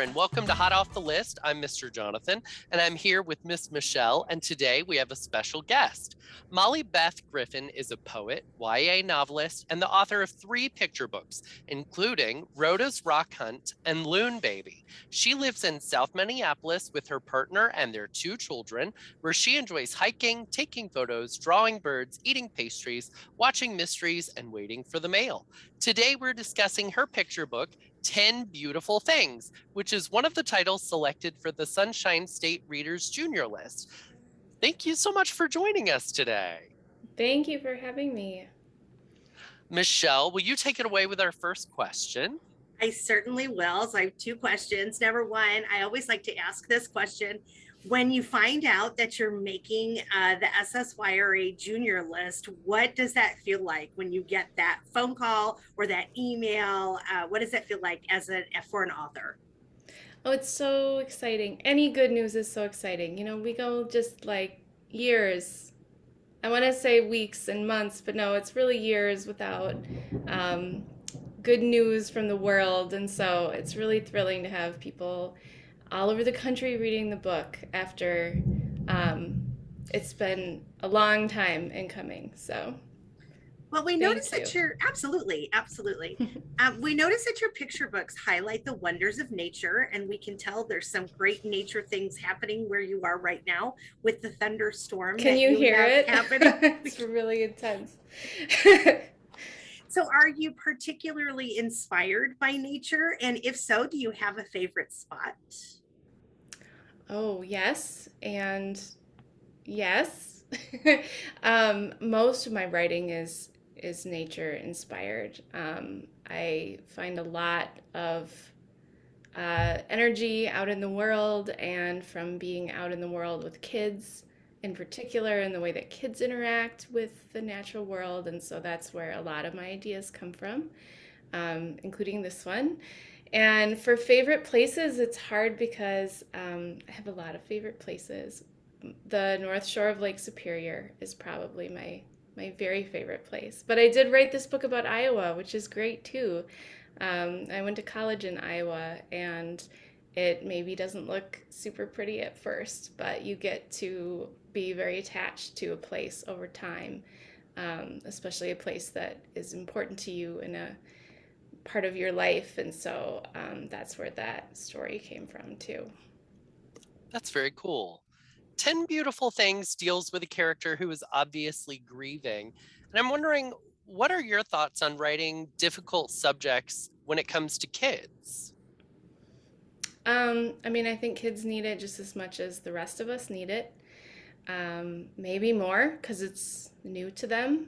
and welcome to Hot Off the List. I'm Mr. Jonathan, and I'm here with Miss Michelle, and today we have a special guest. Molly Beth Griffin is a poet, YA novelist, and the author of 3 picture books, including Rhoda's Rock Hunt and Loon Baby. She lives in South Minneapolis with her partner and their 2 children, where she enjoys hiking, taking photos, drawing birds, eating pastries, watching mysteries, and waiting for the mail. Today we're discussing her picture book, 10 Beautiful Things, which is one of the titles selected for the Sunshine State Readers Junior List. Thank you so much for joining us today. Thank you for having me. Michelle, will you take it away with our first question? I certainly will. So I have 2 questions. Number one, I always like to ask this question. When you find out that you're making the SSYRA junior list, what does that feel like when you get that phone call or that email? What does that feel like for an author? Oh, it's so exciting. Any good news is so exciting. We go just like years. I want to say weeks and months, but no, it's really years without um, good news from the world. And so it's really thrilling to have people all over the country reading the book after um, it's been a long time in coming. So Well, we notice thank that you. you're absolutely. We notice that your picture books highlight the wonders of nature, and we can tell there's some great nature things happening where you are right now with the thunderstorm Can that you you hear have it? happening. It's really intense. So, are you particularly inspired by nature? And if so, do you have a favorite spot? Oh, yes, and yes. Most of my writing is nature inspired. I find a lot of energy out in the world, and from being out in the world with kids in particular, and the way that kids interact with the natural world. And so that's where a lot of my ideas come from, including this one. And for favorite places, it's hard because I have a lot of favorite places. The North Shore of Lake Superior is probably my very favorite place. But I did write this book about Iowa, which is great too. I went to college in Iowa, and it maybe doesn't look super pretty at first, but you get to be very attached to a place over time, especially a place that is important to you in a part of your life. And so that's where that story came from too. That's very cool. 10 Beautiful Things deals with a character who is obviously grieving. And I'm wondering, what are your thoughts on writing difficult subjects when it comes to kids? I mean, I think kids need it just as much as the rest of us need it. Maybe more because it's new to them,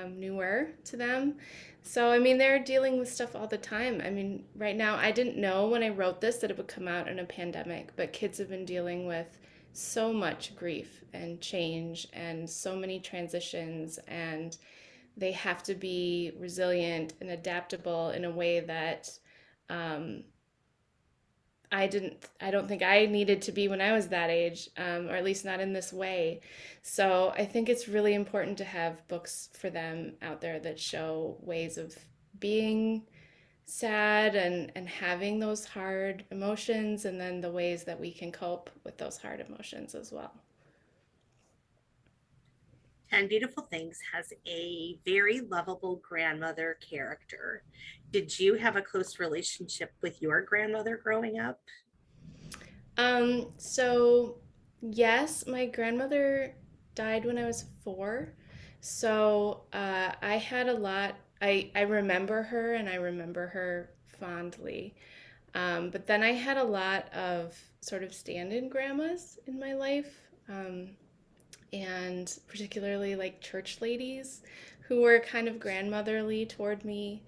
newer to them. So, I mean, they're dealing with stuff all the time. I mean, right now, I didn't know when I wrote this that it would come out in a pandemic, but kids have been dealing with so much grief and change and so many transitions, and they have to be resilient and adaptable in a way that um, I don't think I needed to be when I was that age, or at least not in this way. So I think it's really important to have books for them out there that show ways of being sad and having those hard emotions, and then the ways that we can cope with those hard emotions as well. 10 Beautiful Things has a very lovable grandmother character. Did you have a close relationship with your grandmother growing up? So yes, my grandmother died when I was 4. So I had a lot. I remember her, and I remember her fondly. But then I had a lot of sort of stand-in grandmas in my life, and particularly like church ladies who were kind of grandmotherly toward me.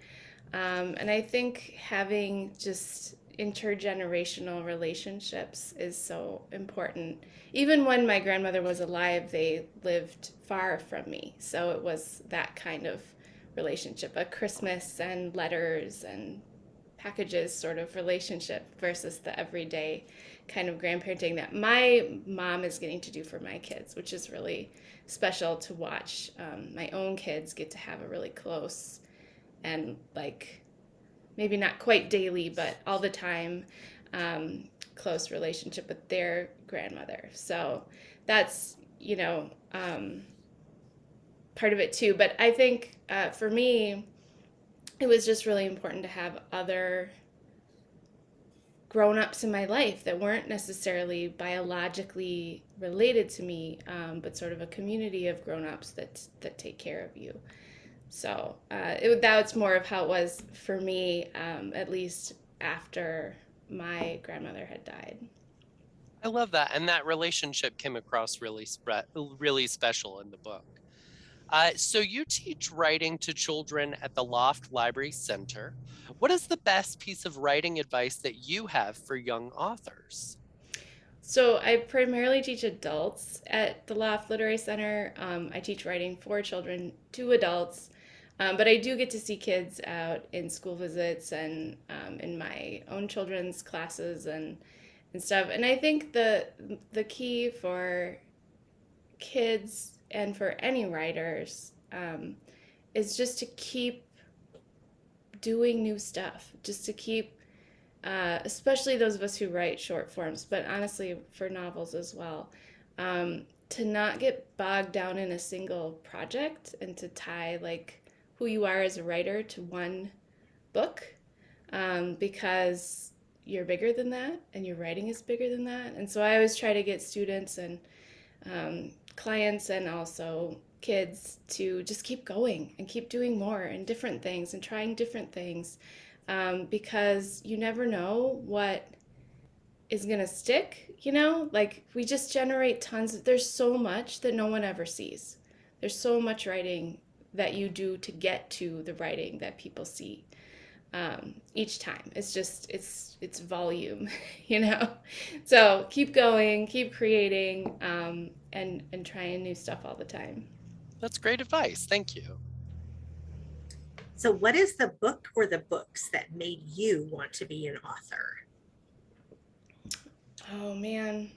And I think having just intergenerational relationships is so important. Even when my grandmother was alive, they lived far from me. So it was that kind of relationship, a Christmas and letters and packages sort of relationship versus the everyday kind of grandparenting that my mom is getting to do for my kids, which is really special to watch. My own kids get to have a really close and like maybe not quite daily, but all the time close relationship with their grandmother. So that's, part of it too. But I think for me, it was just really important to have other grown-ups in my life that weren't necessarily biologically related to me, but sort of a community of grown-ups that take care of you. So that's more of how it was for me, at least after my grandmother had died. I love that. And that relationship came across really special in the book. So you teach writing to children at the Loft Library Center. What is the best piece of writing advice that you have for young authors? So I primarily teach adults at the Loft Literary Center. I teach writing for children to adults, but I do get to see kids out in school visits and in my own children's classes and stuff. And I think the key for kids and for any writers is just to keep doing new stuff, just to keep especially those of us who write short forms, but honestly for novels as well, to not get bogged down in a single project and to tie like who you are as a writer to one book, because you're bigger than that and your writing is bigger than that. And so I always try to get students and clients and also kids to just keep going and keep doing more and different things and trying different things, because you never know what is going to stick, like we just generate tons. There's so much that no one ever sees. There's so much writing that you do to get to the writing that people see each time. It's volume, So keep going, keep creating, and trying new stuff all the time. That's great advice. Thank you. So what is the book or the books that made you want to be an author? Oh man,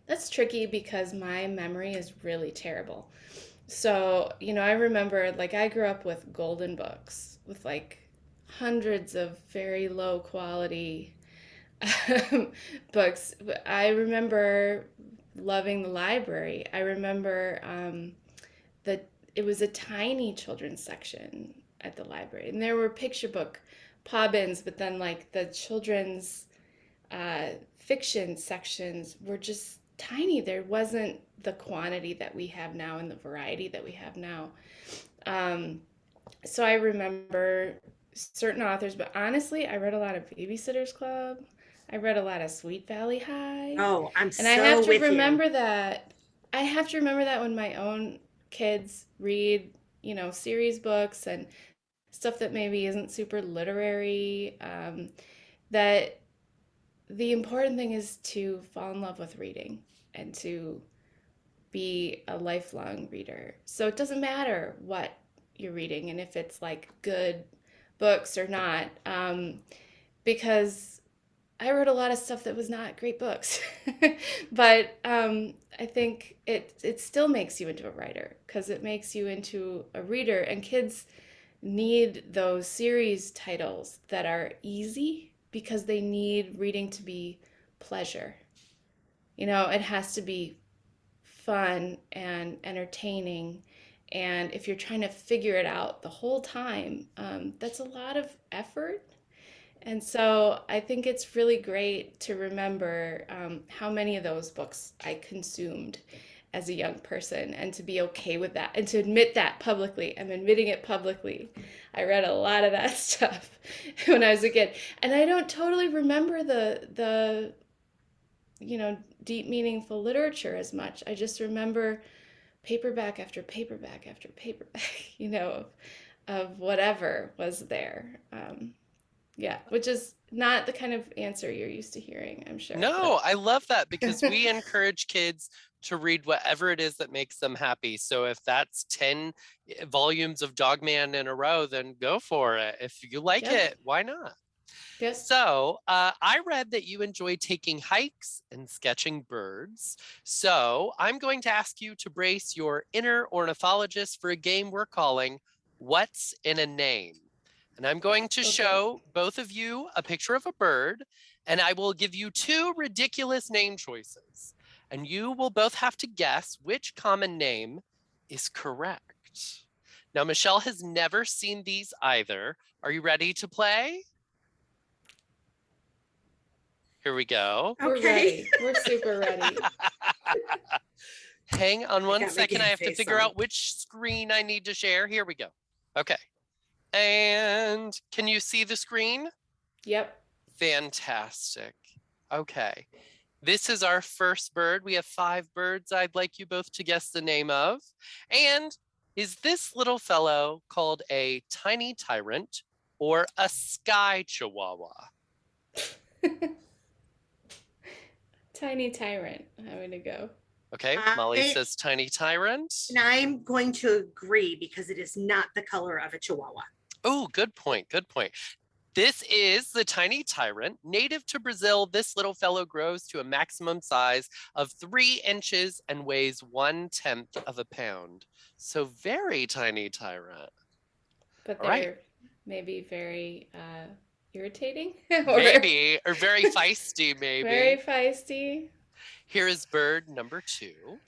that's tricky because my memory is really terrible. So, I remember like I grew up with golden books with like hundreds of very low quality books. I remember loving the library. I remember that it was a tiny children's section at the library, and there were picture book pop-ins, but then like the children's fiction sections were just tiny. There wasn't the quantity that we have now and the variety that we have now. So I remember certain authors, but honestly, I read a lot of Babysitter's Club. I read a lot of Sweet Valley High. Oh, I'm and I so have to with remember you. that. I have to remember that when my own kids read, series books and stuff that maybe isn't super literary, that the important thing is to fall in love with reading and to be a lifelong reader. So it doesn't matter what you're reading and if it's like good books or not, because I read a lot of stuff that was not great books. But I think it still makes you into a writer because it makes you into a reader, and kids need those series titles that are easy because they need reading to be pleasure. It has to be fun and entertaining. And if you're trying to figure it out the whole time, that's a lot of effort. And so I think it's really great to remember how many of those books I consumed as a young person and to be okay with that and to admit that publicly. I'm admitting it publicly. I read a lot of that stuff when I was a kid. And I don't totally remember the deep meaningful literature as much. I just remember paperback after paperback after paperback, of whatever was there. Yeah, which is not the kind of answer you're used to hearing, I'm sure. No, I love that because we encourage kids to read whatever it is that makes them happy. So if that's 10 volumes of Dogman in a row, then go for it. If you like it, why not? Yep. So I read that you enjoy taking hikes and sketching birds. So I'm going to ask you to brace your inner ornithologist for a game we're calling What's in a Name? And I'm going to show both of you a picture of a bird, And I will give you 2 ridiculous name choices. And you will both have to guess which common name is correct. Now, Michelle has never seen these either. Are you ready to play? Here we go. We're ready. We're super ready. Hang on one got my second. I game have to face figure on. out which screen I need to share. Here we go. Okay. And can you see the screen? Yep. Fantastic. Okay. This is our first bird. We have 5 birds I'd like you both to guess the name of. And is this little fellow called a tiny tyrant or a sky chihuahua? Tiny tyrant. I'm going to go. Okay, Molly says tiny tyrant. And I'm going to agree because it is not the color of a chihuahua. Oh, good point. Good point. This is the tiny tyrant. Native to Brazil, this little fellow grows to a maximum size of 3 inches and weighs 1/10 of a pound. So very tiny tyrant. But All they're right. maybe very irritating. Maybe, or very feisty, maybe. Very feisty. Here is bird number 2.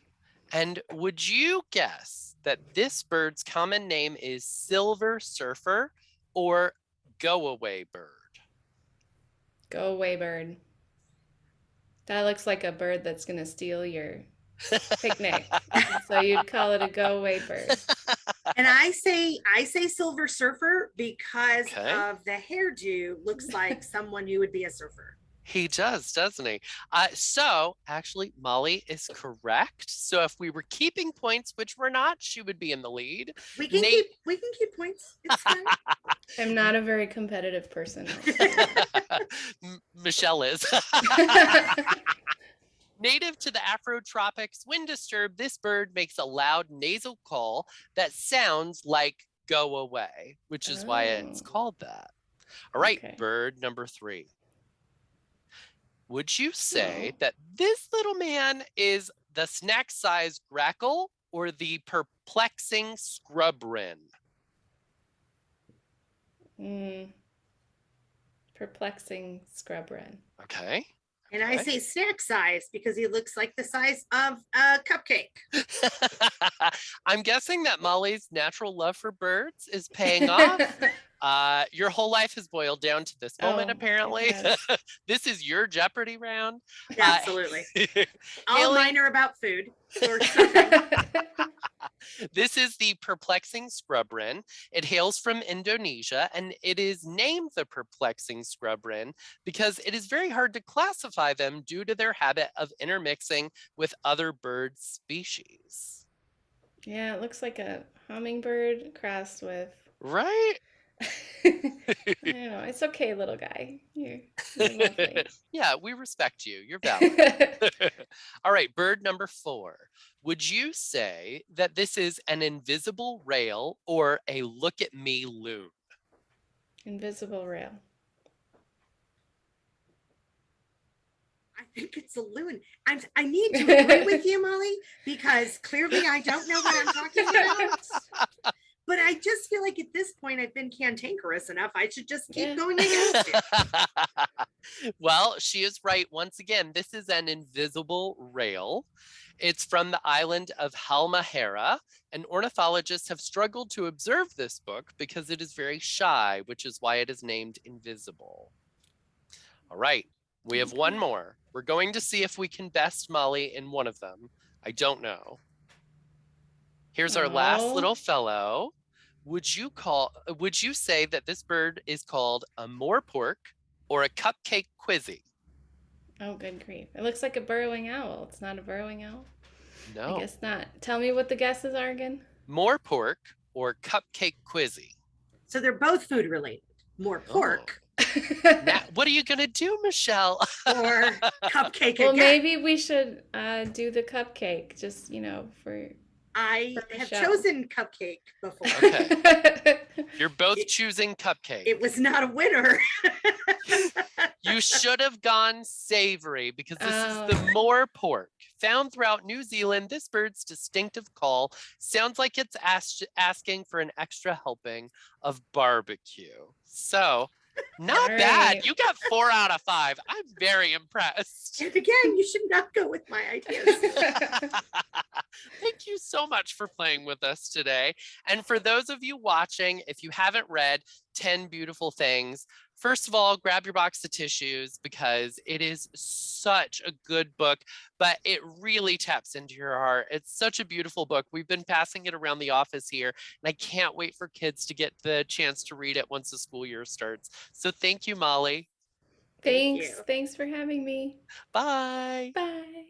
And would you guess that this bird's common name is silver surfer or go away bird? Go away bird. That looks like a bird that's going to steal your picnic. So you'd call it a go away bird. And I say silver surfer because Okay. of the hairdo. Looks like someone who would be a surfer. He does, doesn't he? So actually, Molly is correct. So if we were keeping points, which we're not, she would be in the lead. We can keep points. It's fine. I'm not a very competitive person. Michelle is. Native to the Afrotropics, when disturbed, this bird makes a loud nasal call that sounds like go away, which is why it's called that. All right, Okay. bird number 3. Would you say that this little man is the snack-sized grackle or the perplexing scrub wren? Perplexing scrub wren. Okay. And I say snack size because he looks like the size of a cupcake. I'm guessing that Molly's natural love for birds is paying off. Your whole life has boiled down to this moment, apparently. This is your Jeopardy round. Absolutely. All mine are about food. Or something. This is the perplexing scrub wren. It hails from Indonesia, and it is named the perplexing scrub wren because it is very hard to classify them due to their habit of intermixing with other bird species. Yeah, it looks like a hummingbird crossed with... Right? I don't know. It's okay, little guy. You're lovely. Yeah, we respect you. You're valid. All right, bird number 4. Would you say that this is an invisible rail or a look at me loon? Invisible rail. I think it's a loon. I need to agree with you, Molly, because clearly I don't know what I'm talking about. But I just feel like at this point I've been cantankerous enough. I should just keep going against it. Well, she is right. Once again, this is an invisible rail. It's from the island of Halmahera, and ornithologists have struggled to observe this book because it is very shy, which is why it is named invisible. All right, we have one more. We're going to see if we can best Molly in one of them. I don't know. Here's our last little fellow. Would you say that this bird is called a moorpork or a cupcake quizzy? Oh, good grief. It looks like a burrowing owl. It's not a burrowing owl? No. I guess not. Tell me what the guesses are again. Moorpork or cupcake quizzy? So they're both food related. More pork. Now, what are you going to do, Michelle? Or cupcake Well, again. maybe we should do the cupcake, just, for... I have chosen cupcake before. Okay. You're both choosing cupcake. It was not a winner. You should have gone savory because this is the moorpork. Found throughout New Zealand, this bird's distinctive call sounds like it's asking for an extra helping of barbecue. So Not All bad. right. You got 4 out of 5. I'm very impressed. And again, you should not go with my ideas. Thank you so much for playing with us today. And for those of you watching, if you haven't read 10 Beautiful Things, first of all, grab your box of tissues because it is such a good book, but it really taps into your heart. It's such a beautiful book. We've been passing it around the office here, and I can't wait for kids to get the chance to read it once the school year starts. So thank you, Molly. Thank you. Thanks for having me. Bye. Bye.